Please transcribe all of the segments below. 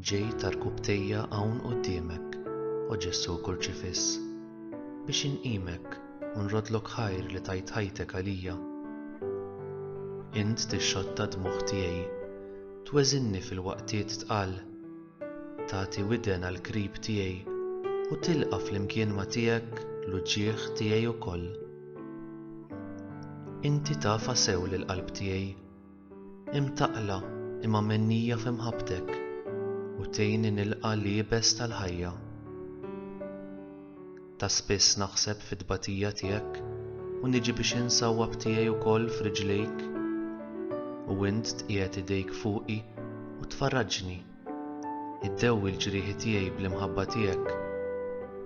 ġej tar-kubtejja hawn quddiemek, o Ġesù Kurċifiss, biex inqimek u nrodlok ħajr li tajt ħajtek għalija. Int tixxotta d-dmugħ tiegħi, tweżinni fil-waqtiet tqal, tagħti widen għall-qrib tiegħi u tilqa' flimkien ma' tiegħek l-uġigħ tiegħi wkoll. Inti tafa sew lill-qalb tiegħi, imtaqla imma mennija f'imħabbtek u tgħinni nilqa' liebes tal-ħajja. Ta' spiss naħseb fid-tbatija tiegħek u niġi biex insawwab tiegħi wkoll f'riġlejk u int tqiegħed idejk fuqi u tfarraġni, iddewwi l-ġrieħi tiegħi bl-imħabba tiegħek,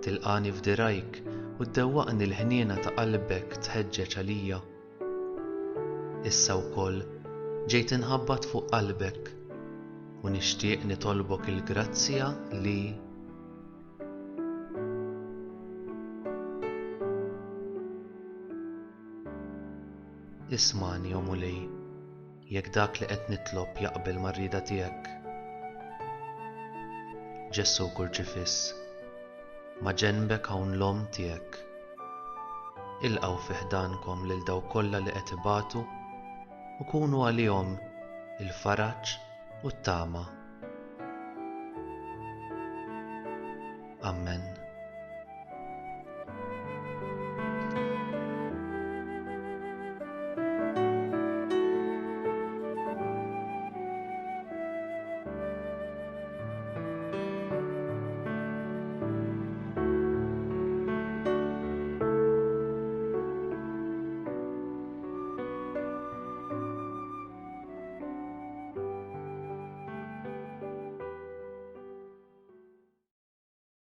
tilqani f'dirajk u ddewwaqni l-ħniena ta' qalbek tħeġġeġ għalija. Issa wkoll ġejt inħabbat fuq qalbek u nixtieq nitolbok il-grazzja li ismani o mulej, jekk dak li qed nitlob jaqbel mar-rieda tiegħek. Ġesù Kurċifiss, ma' ġenbek hawn l-Omm tiegħek. Ilqgħu fi ħdankom lil dawk kollha li qed ibatu u kunu għalihom il-faraġġ u t-tama. Amen.